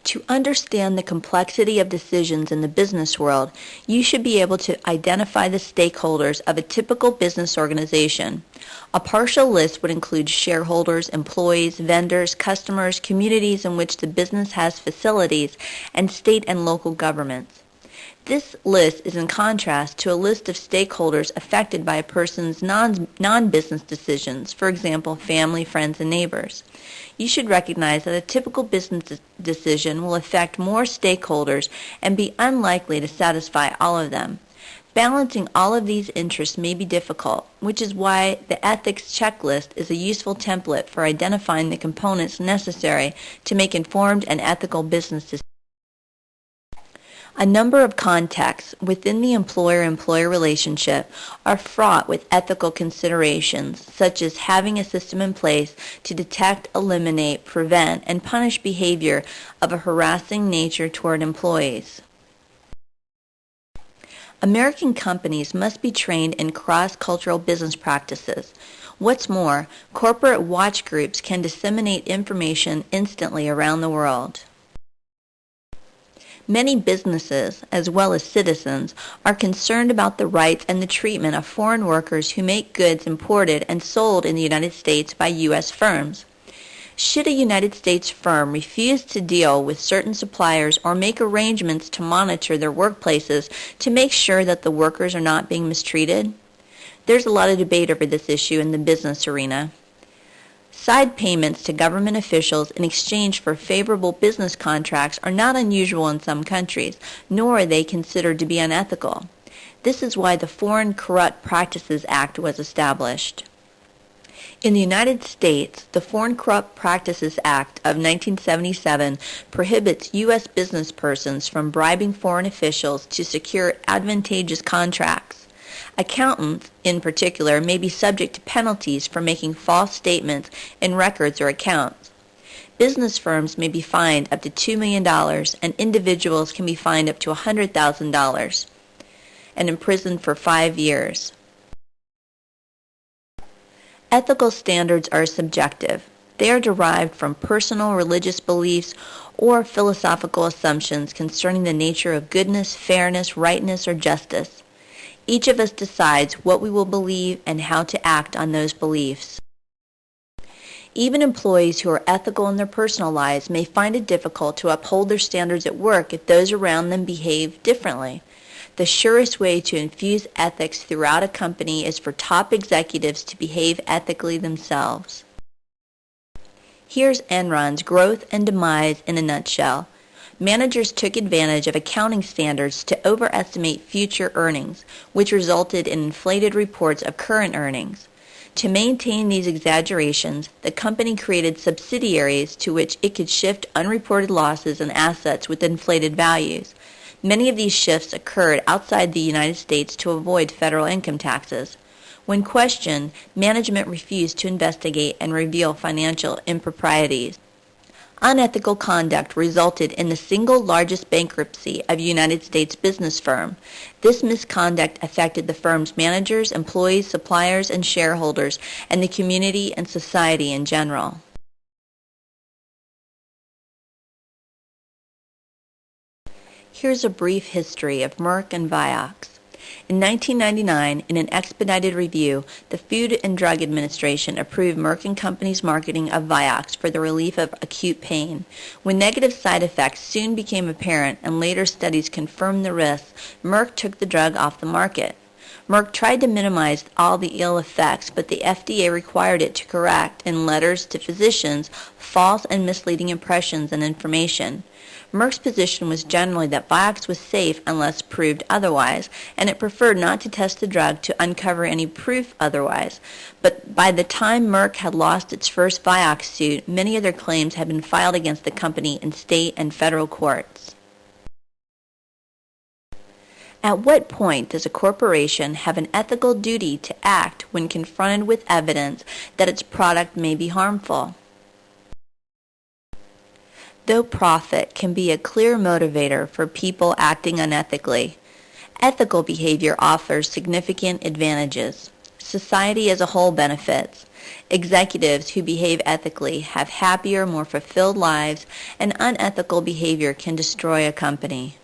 To understand the complexity of decisions in the business world, you should be able to identify the stakeholders of a typical business organization. A partial list would include shareholders, employees, vendors, customers, communities in which the business has facilities, and state and local governments. This list is in contrast to a list of stakeholders affected by a person's non-business decisions, for example, family, friends, and neighbors. You should recognize that a typical business decision will affect more stakeholders and be unlikely to satisfy all of them. Balancing all of these interests may be difficult, which is why the ethics checklist is a useful template for identifying the components necessary to make informed and ethical business decisions. A number of contexts within the employer-employer relationship are fraught with ethical considerations, such as having a system in place to detect, eliminate, prevent, and punish behavior of a harassing nature toward employees. American companies must be trained in cross-cultural business practices. What's more, corporate watch groups can disseminate information instantly around the world. Many businesses, as well as citizens, are concerned about the rights and the treatment of foreign workers who make goods imported and sold in the United States by U.S. firms. Should a United States firm refuse to deal with certain suppliers or make arrangements to monitor their workplaces to make sure that the workers are not being mistreated? There's a lot of debate over this issue in the business arena. Side payments to government officials in exchange for favorable business contracts are not unusual in some countries, nor are they considered to be unethical. This is why the Foreign Corrupt Practices Act was established. In the United States, the Foreign Corrupt Practices Act of 1977 prohibits U.S. business persons from bribing foreign officials to secure advantageous contracts. Accountants, in particular, may be subject to penalties for making false statements in records or accounts. Business firms may be fined up to $2 million, and individuals can be fined up to $100,000 and imprisoned for 5 years. Ethical standards are subjective. They are derived from personal religious beliefs or philosophical assumptions concerning the nature of goodness, fairness, rightness, or justice. Each of us decides what we will believe and how to act on those beliefs. Even employees who are ethical in their personal lives may find it difficult to uphold their standards at work if those around them behave differently. The surest way to infuse ethics throughout a company is for top executives to behave ethically themselves. Here's Enron's growth and demise in a nutshell. Managers took advantage of accounting standards to overestimate future earnings, which resulted in inflated reports of current earnings. To maintain these exaggerations, the company created subsidiaries to which it could shift unreported losses and assets with inflated values. Many of these shifts occurred outside the United States to avoid federal income taxes. When questioned, management refused to investigate and reveal financial improprieties. Unethical conduct resulted in the single largest bankruptcy of a United States business firm. This misconduct affected the firm's managers, employees, suppliers, and shareholders, and the community and society in general. Here's a brief history of Merck and Vioxx. In 1999, in an expedited review, the Food and Drug Administration approved Merck & Company's marketing of Vioxx for the relief of acute pain. When negative side effects soon became apparent and later studies confirmed the risks, Merck took the drug off the market. Merck tried to minimize all the ill effects, but the FDA required it to correct, in letters to physicians, false and misleading impressions and information. Merck's position was generally that Vioxx was safe unless proved otherwise, and it preferred not to test the drug to uncover any proof otherwise. But by the time Merck had lost its first Vioxx suit, many other claims had been filed against the company in state and federal courts. At what point does a corporation have an ethical duty to act when confronted with evidence that its product may be harmful? Though profit can be a clear motivator for people acting unethically, ethical behavior offers significant advantages. Society as a whole benefits. Executives who behave ethically have happier, more fulfilled lives, and unethical behavior can destroy a company.